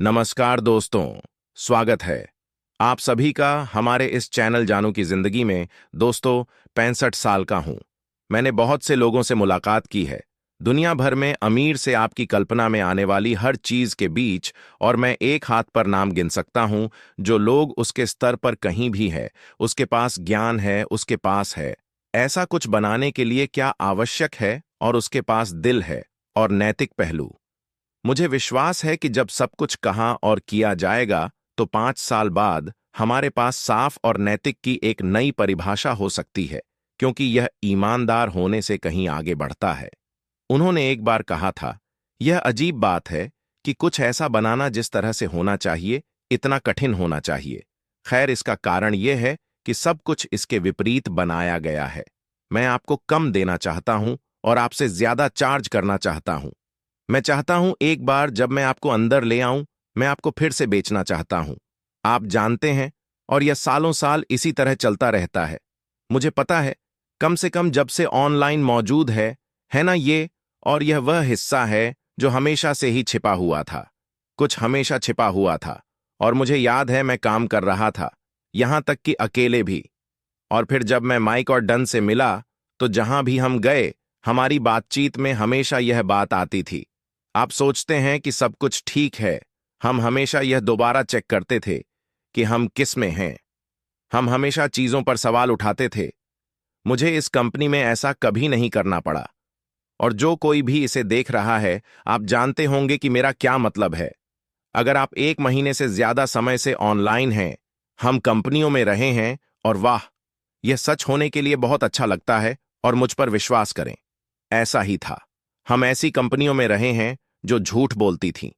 नमस्कार दोस्तों, स्वागत है आप सभी का हमारे इस चैनल जानू की जिंदगी में। दोस्तों, 65 साल का हूं। मैंने बहुत से लोगों से मुलाकात की है, दुनिया भर में अमीर से आपकी कल्पना में आने वाली हर चीज के बीच, और मैं एक हाथ पर नाम गिन सकता हूं जो लोग उसके स्तर पर कहीं भी है। उसके पास ज्ञान है, उसके पास है ऐसा कुछ बनाने के लिए क्या आवश्यक है, और उसके पास दिल है और नैतिक पहलू। मुझे विश्वास है कि जब सब कुछ कहा और किया जाएगा तो 5 साल बाद हमारे पास साफ और नैतिक की एक नई परिभाषा हो सकती है, क्योंकि यह ईमानदार होने से कहीं आगे बढ़ता है। उन्होंने एक बार कहा था, यह अजीब बात है कि कुछ ऐसा बनाना जिस तरह से होना चाहिए इतना कठिन होना चाहिए। खैर, इसका कारण यह है कि सब कुछ इसके विपरीत बनाया गया है। मैं आपको कम देना चाहता हूं और आपसे ज्यादा चार्ज करना चाहता हूं। मैं चाहता हूं एक बार जब मैं आपको अंदर ले आऊं, मैं आपको फिर से बेचना चाहता हूं। आप जानते हैं, और यह सालों साल इसी तरह चलता रहता है। मुझे पता है, कम से कम जब से ऑनलाइन मौजूद है ना ये। और यह वह हिस्सा है जो हमेशा से ही छिपा हुआ था। कुछ हमेशा छिपा हुआ था, और मुझे याद है मैं काम कर रहा था, यहां तक कि अकेले भी। और फिर जब मैं माइक और डन से मिला, तो जहां भी हम गए, हमारी बातचीत में हमेशा यह बात आती थी। आप सोचते हैं कि सब कुछ ठीक है। हम हमेशा यह दोबारा चेक करते थे कि हम किस में हैं। हम हमेशा चीजों पर सवाल उठाते थे। मुझे इस कंपनी में ऐसा कभी नहीं करना पड़ा। और जो कोई भी इसे देख रहा है, आप जानते होंगे कि मेरा क्या मतलब है। अगर आप 1 महीने से ज्यादा समय से ऑनलाइन हैं, हम कंपनियों में रहे हैं, और वाह, यह सच होने के लिए बहुत अच्छा लगता है, और मुझ पर विश्वास करें, ऐसा ही था। हम ऐसी कंपनियों में रहे हैं जो झूठ बोलती थीं।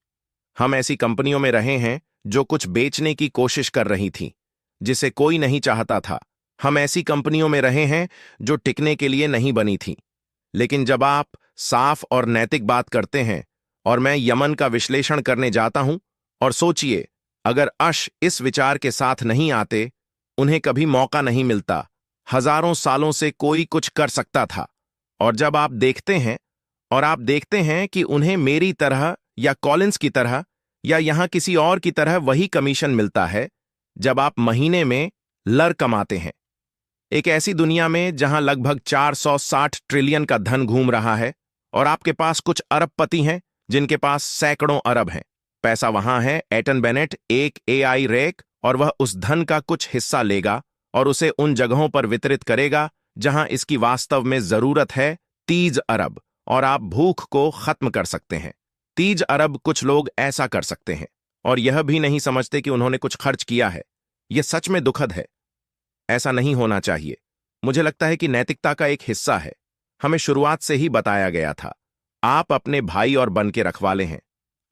हम ऐसी कंपनियों में रहे हैं जो कुछ बेचने की कोशिश कर रही थीं, जिसे कोई नहीं चाहता था। हम ऐसी कंपनियों में रहे हैं जो टिकने के लिए नहीं बनी थीं। लेकिन जब आप साफ और नैतिक बात करते हैं, और मैं यमन का विश्लेषण करने जाता हूं, और सोचिए, अगर अश इस विचार के साथ नहीं आते, उन्हें कभी मौका नहीं मिलता। हजारों सालों से कोई कुछ कर सकता था। और जब आप देखते हैं, और आप देखते हैं कि उन्हें मेरी तरह या कॉलिंस की तरह या यहां किसी और की तरह वही कमीशन मिलता है, जब आप महीने में लर कमाते हैं। एक ऐसी दुनिया में जहां लगभग 460 ट्रिलियन का धन घूम रहा है, और आपके पास कुछ अरबपति हैं जिनके पास सैकड़ों अरब हैं। पैसा वहां है। एटन बेनेट एक एआई रैक, और वह उस धन का कुछ हिस्सा लेगा और उसे उन जगहों पर वितरित करेगा जहां इसकी वास्तव में जरूरत है। 30 अरब, और आप भूख को खत्म कर सकते हैं। 30 अरब कुछ लोग ऐसा कर सकते हैं, और यह भी नहीं समझते कि उन्होंने कुछ खर्च किया है। यह सच में दुखद है। ऐसा नहीं होना चाहिए। मुझे लगता है कि नैतिकता का एक हिस्सा है। हमें शुरुआत से ही बताया गया था, आप अपने भाई और बन के रखवाले हैं।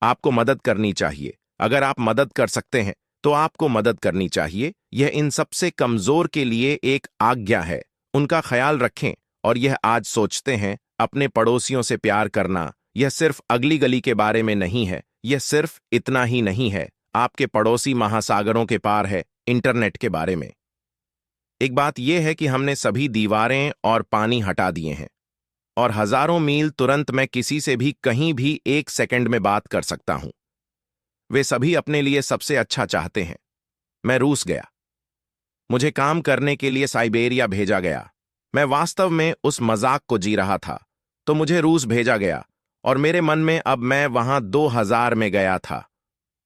आपको मदद करनी चाहिए। अगर आप मदद कर सकते हैं तो आपको मदद करनी चाहिए। यह इन सबसे कमजोर के लिए एक आज्ञा है। उनका ख्याल रखें। और यह आज सोचते हैं, अपने पड़ोसियों से प्यार करना, यह सिर्फ अगली गली के बारे में नहीं है। यह सिर्फ इतना ही नहीं है, आपके पड़ोसी महासागरों के पार है, इंटरनेट के बारे में। एक बात यह है कि हमने सभी दीवारें और पानी हटा दिए हैं, और हजारों मील तुरंत मैं किसी से भी कहीं भी 1 सेकंड में बात कर सकता हूं। वे सभी अपने लिए सबसे अच्छा चाहते हैं। मैं रूस गया। मुझे काम करने के लिए साइबेरिया भेजा गया। मैं वास्तव में उस मजाक को जी रहा था, तो मुझे रूस भेजा गया, और मेरे मन में अब मैं वहां 2000 में गया था।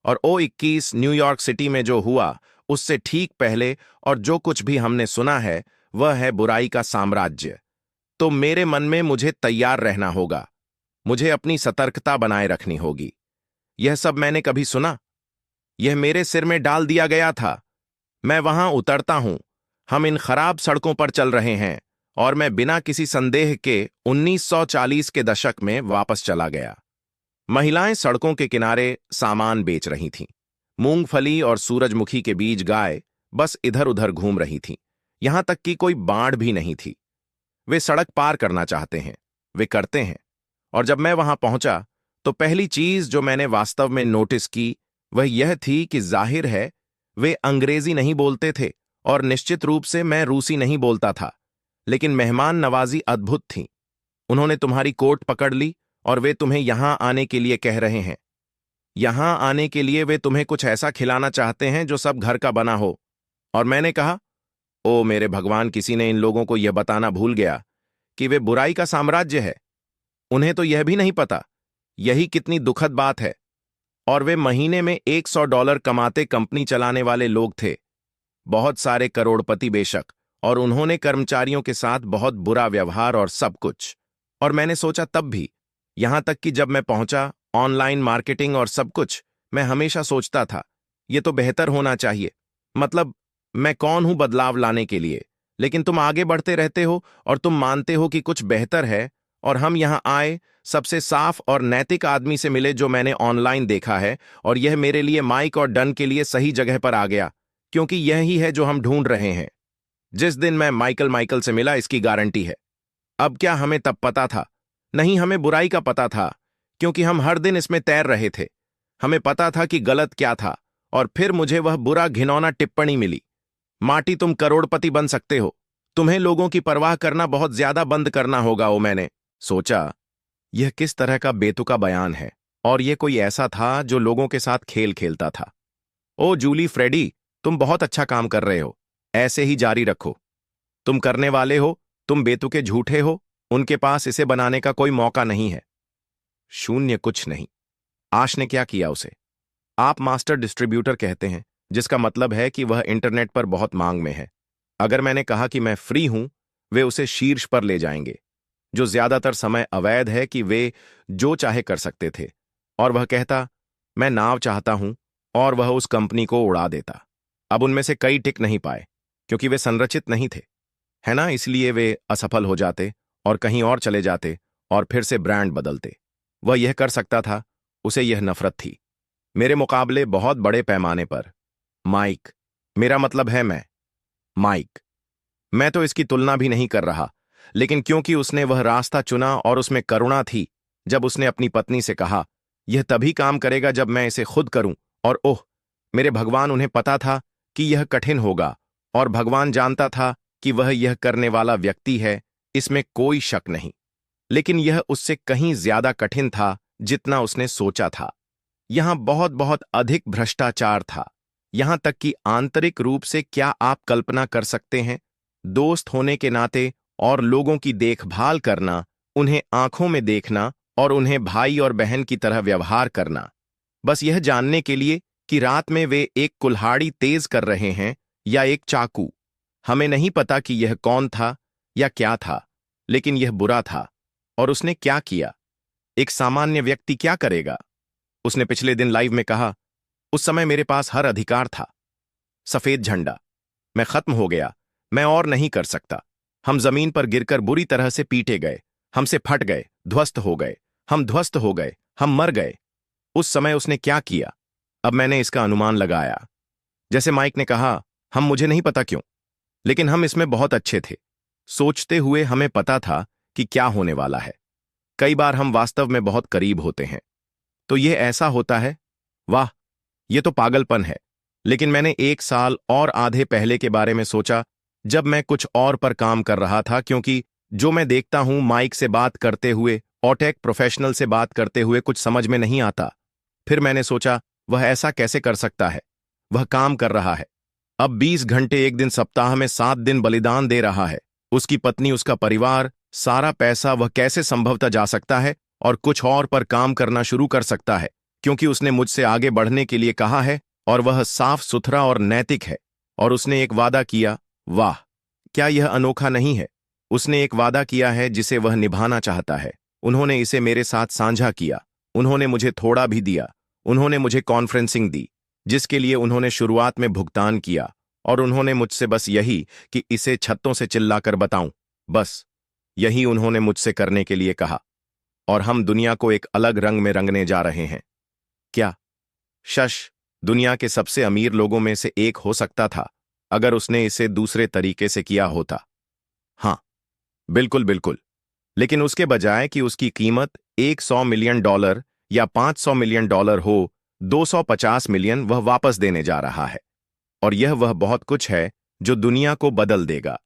और O21 न्यूयॉर्क सिटी में जो हुआ उससे ठीक पहले, और जो कुछ भी हमने सुना है, वह है बुराई का साम्राज्य। तो मेरे मन में मुझे तैयार रहना होगा। मुझे अपनी सतर्कता बनाए रखनी होगी। यह सब मैंने कभी सुना? यह मेरे सिर में डाल दिया गया था। मैं वहां उतरता हूं। हम इन खराब सड़कों पर चल रहे हैं, और मैं बिना किसी संदेह के 1940 के दशक में वापस चला गया। महिलाएं सड़कों के किनारे सामान बेच रही थीं। मूंगफली और सूरजमुखी के बीज गाय बस इधर उधर घूम रही थीं। यहां तक कि कोई बाढ़ भी नहीं थी। वे सड़क पार करना चाहते हैं, वे करते हैं। और जब मैं वहां पहुंचा, तो पहली चीज जो मैंने वास्तव में नोटिस की वह यह थी कि जाहिर है वे अंग्रेजी नहीं बोलते थे, और निश्चित रूप से मैं रूसी नहीं बोलता था। लेकिन मेहमान नवाजी अद्भुत थी। उन्होंने तुम्हारी कोट पकड़ ली, और वे तुम्हें यहां आने के लिए कह रहे हैं। यहां आने के लिए वे तुम्हें कुछ ऐसा खिलाना चाहते हैं जो सब घर का बना हो। और मैंने कहा, ओ मेरे भगवान, किसी ने इन लोगों को यह बताना भूल गया कि वे बुराई का साम्राज्य है। उन्हें तो यह भी नहीं पता। यही कितनी दुखद बात है। और वे महीने में $100 कमाते कंपनी चलाने वाले लोग थे। बहुत सारे करोड़पति बेशक, और उन्होंने कर्मचारियों के साथ बहुत बुरा व्यवहार और सब कुछ। और मैंने सोचा तब भी, यहां तक कि जब मैं पहुंचा, ऑनलाइन मार्केटिंग और सब कुछ, मैं हमेशा सोचता था ये तो बेहतर होना चाहिए। मतलब, मैं कौन हूं बदलाव लाने के लिए? लेकिन तुम आगे बढ़ते रहते हो और तुम मानते हो कि कुछ बेहतर है। और हम यहां आए, सबसे साफ और नैतिक आदमी से मिले जो मैंने ऑनलाइन देखा है, और यह मेरे लिए माइक और डन के लिए सही जगह पर आ गया, क्योंकि यही है जो हम ढूंढ रहे हैं। जिस दिन मैं माइकल माइकल से मिला, इसकी गारंटी है। अब क्या हमें तब पता था? नहीं, हमें बुराई का पता था, क्योंकि हम हर दिन इसमें तैर रहे थे। हमें पता था कि गलत क्या था। और फिर मुझे वह बुरा घिनौना टिप्पणी मिली, मार्टी तुम करोड़पति बन सकते हो, तुम्हें लोगों की परवाह करना बहुत ज्यादा बंद करना होगा। ओ, मैंने सोचा, यह किस तरह का बेतुका बयान है। और यह कोई ऐसा था जो लोगों के साथ खेल खेलता था। ओ जूली, फ्रेडी, तुम बहुत अच्छा काम कर रहे हो, ऐसे ही जारी रखो। तुम करने वाले हो, तुम बेतुके झूठे हो, उनके पास इसे बनाने का कोई मौका नहीं है। शून्य कुछ नहीं। आश ने क्या किया उसे? आप मास्टर डिस्ट्रीब्यूटर कहते हैं, जिसका मतलब है कि वह इंटरनेट पर बहुत मांग में है। अगर मैंने कहा कि मैं फ्री हूं, वे उसे शीर्ष पर ले जाएंगे, जो ज्यादातर समय अवैध है कि वे जो चाहे कर सकते थे। और वह कहता, मैं नाव चाहता हूं, और वह उस कंपनी को उड़ा देता। अब उनमें से कई टिक नहीं पाए, क्योंकि वे संरचित नहीं थे, है ना? इसलिए वे असफल हो जाते और कहीं और चले जाते और फिर से ब्रांड बदलते। वह यह कर सकता था, उसे यह नफरत थी। मेरे मुकाबले बहुत बड़े पैमाने पर। माइक, मेरा मतलब है माइक। मैं तो इसकी तुलना भी नहीं कर रहा, लेकिन क्योंकि उसने वह रास्ता चुना और उसमें करुणा थी, जब उसने अपनी पत्नी से कहा, यह तभी काम करेगा जब मैं इसे खुद करूं। और ओह मेरे भगवान, उन्हें पता था कि यह कठिन होगा, और भगवान जानता था कि वह यह करने वाला व्यक्ति है, इसमें कोई शक नहीं। लेकिन यह उससे कहीं ज्यादा कठिन था जितना उसने सोचा था। यहां बहुत बहुत अधिक भ्रष्टाचार था। यहां तक कि आंतरिक रूप से, क्या आप कल्पना कर सकते हैं, दोस्त होने के नाते और लोगों की देखभाल करना, उन्हें आंखों में देखना और उन्हें भाई और बहन की तरह व्यवहार करना, बस यह जानने के लिए कि रात में वे एक कुल्हाड़ी तेज कर रहे हैं या एक चाकू। हमें नहीं पता कि यह कौन था या क्या था, लेकिन यह बुरा था। और उसने क्या किया? एक सामान्य व्यक्ति क्या करेगा? उसने पिछले दिन लाइव में कहा, उस समय मेरे पास हर अधिकार था। सफेद झंडा, मैं खत्म हो गया, मैं और नहीं कर सकता। हम जमीन पर गिरकर बुरी तरह से पीटे गए, हमसे फट गए, ध्वस्त हो गए, हम ध्वस्त हो गए, हम मर गए। उस समय उसने क्या किया? अब मैंने इसका अनुमान लगाया। जैसे माइक ने कहा, हम, मुझे नहीं पता क्यों, लेकिन हम इसमें बहुत अच्छे थे। सोचते हुए हमें पता था कि क्या होने वाला है। कई बार हम वास्तव में बहुत करीब होते हैं, तो यह ऐसा होता है, वाह, यह तो पागलपन है। लेकिन मैंने 1 साल और आधे पहले के बारे में सोचा, जब मैं कुछ और पर काम कर रहा था, क्योंकि जो मैं देखता हूं माइक से बात करते हुए और टेक प्रोफेशनल से बात करते हुए, कुछ समझ में नहीं आता। फिर मैंने सोचा, वह ऐसा कैसे कर सकता है? वह काम कर रहा है, अब 20 घंटे एक दिन, सप्ताह में 7 दिन बलिदान दे रहा है। उसकी पत्नी, उसका परिवार, सारा पैसा, वह कैसे संभवतः जा सकता है और कुछ और पर काम करना शुरू कर सकता है, क्योंकि उसने मुझसे आगे बढ़ने के लिए कहा है, और वह साफ सुथरा और नैतिक है। और उसने एक वादा किया। वाह, क्या यह अनोखा नहीं है? उसने एक वादा किया है जिसे वह निभाना चाहता है। उन्होंने इसे मेरे साथ साझा किया। उन्होंने मुझे थोड़ा भी दिया। उन्होंने मुझे कॉन्फ्रेंसिंग दी, जिसके लिए उन्होंने शुरुआत में भुगतान किया। और उन्होंने मुझसे बस यही कि इसे छत्तों से चिल्लाकर बताऊं, बस यही उन्होंने मुझसे करने के लिए कहा। और हम दुनिया को एक अलग रंग में रंगने जा रहे हैं। क्या शश दुनिया के सबसे अमीर लोगों में से एक हो सकता था अगर उसने इसे दूसरे तरीके से किया होता? हाँ, बिल्कुल बिल्कुल। लेकिन उसके बजाय कि उसकी कीमत $100 मिलियन या $500 मिलियन हो, 250 मिलियन वह वापस देने जा रहा है। और यह वह बहुत कुछ है जो दुनिया को बदल देगा।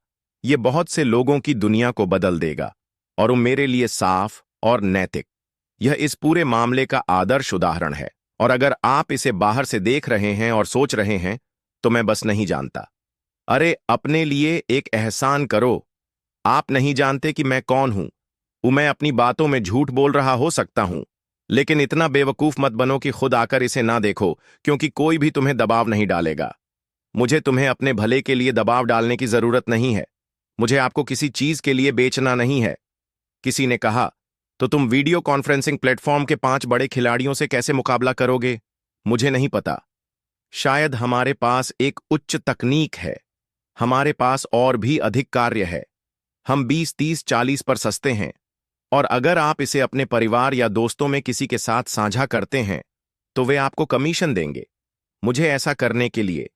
यह बहुत से लोगों की दुनिया को बदल देगा, और वो मेरे लिए साफ और नैतिक। यह इस पूरे मामले का आदर्श उदाहरण है। और अगर आप इसे बाहर से देख रहे हैं और सोच रहे हैं तो मैं बस नहीं जानता। अरे अपने लिए एक एहसान करो। आप नहीं जानते कि मैं कौन हूं। मैं अपनी बातों में झूठ बोल रहा हो सकता हूं, लेकिन इतना बेवकूफ मत बनो कि खुद आकर इसे ना देखो, क्योंकि कोई भी तुम्हें दबाव नहीं डालेगा। मुझे तुम्हें अपने भले के लिए दबाव डालने की जरूरत नहीं है। मुझे आपको किसी चीज के लिए बेचना नहीं है। किसी ने कहा, तो तुम वीडियो कॉन्फ्रेंसिंग प्लेटफॉर्म के 5 बड़े खिलाड़ियों से कैसे मुकाबला करोगे? मुझे नहीं पता। शायद हमारे पास एक उच्च तकनीक है। हमारे पास और भी अधिक कार्य है। हम 20, 30, 40 पर सस्ते हैं। और अगर आप इसे अपने परिवार या दोस्तों में किसी के साथ साझा करते हैं तो वे आपको कमीशन देंगे। मुझे ऐसा करने के लिए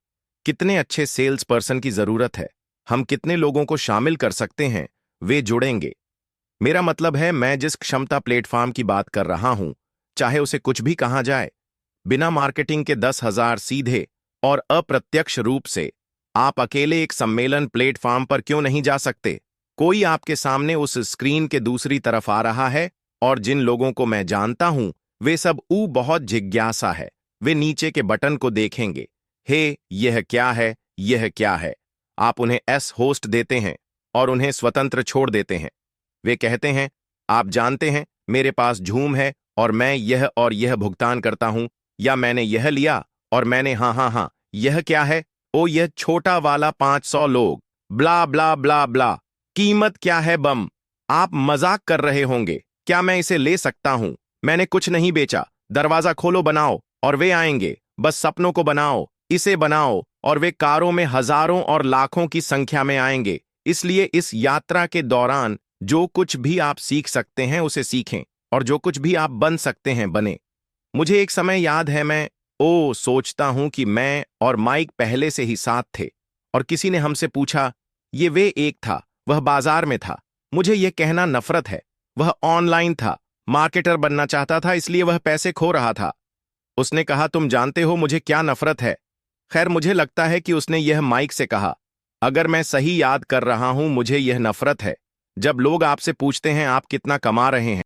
कितने अच्छे सेल्स पर्सन की जरूरत है। हम कितने लोगों को शामिल कर सकते हैं, वे जुड़ेंगे। मेरा मतलब है, मैं जिस क्षमता प्लेटफॉर्म की बात कर रहा हूं, चाहे उसे कुछ भी कहा जाए, बिना मार्केटिंग के 10,000 सीधे और अप्रत्यक्ष रूप से आप अकेले एक सम्मेलन प्लेटफॉर्म पर क्यों नहीं जा सकते? कोई आपके सामने उस स्क्रीन के दूसरी तरफ आ रहा है, और जिन लोगों को मैं जानता हूं वे सब बहुत जिज्ञासा है। वे नीचे के बटन को देखेंगे। हे, यह क्या है, यह क्या है? आप उन्हें एस होस्ट देते हैं और उन्हें स्वतंत्र छोड़ देते हैं। वे कहते हैं, आप जानते हैं, मेरे पास झूम है और मैं यह और यह भुगतान करता हूं, या मैंने यह लिया और मैंने हाँ हाँ हाँ, यह क्या है? ओ यह छोटा वाला 500 लोग, ब्ला ब्ला ब्ला ब्ला। कीमत क्या है बम? आप मजाक कर रहे होंगे। क्या मैं इसे ले सकता हूं? मैंने कुछ नहीं बेचा। दरवाजा खोलो, बनाओ और वे आएंगे। बस सपनों को बनाओ, इसे बनाओ, और वे कारों में हजारों और लाखों की संख्या में आएंगे। इसलिए इस यात्रा के दौरान जो कुछ भी आप सीख सकते हैं उसे सीखें, और जो कुछ भी आप बन सकते हैं बने। मुझे एक समय याद है, मैं सोचता हूं कि मैं और माइक पहले से ही साथ थे, और किसी ने हमसे पूछा, ये वे एक था, वह बाजार में था। मुझे यह कहना नफरत है। वह ऑनलाइन था, मार्केटर बनना चाहता था, इसलिए वह पैसे खो रहा था। उसने कहा, तुम जानते हो मुझे क्या नफरत है? खैर, मुझे लगता है कि उसने यह माइक से कहा। अगर मैं सही याद कर रहा हूं, मुझे यह नफरत है जब लोग आपसे पूछते हैं आप कितना कमा रहे हैं।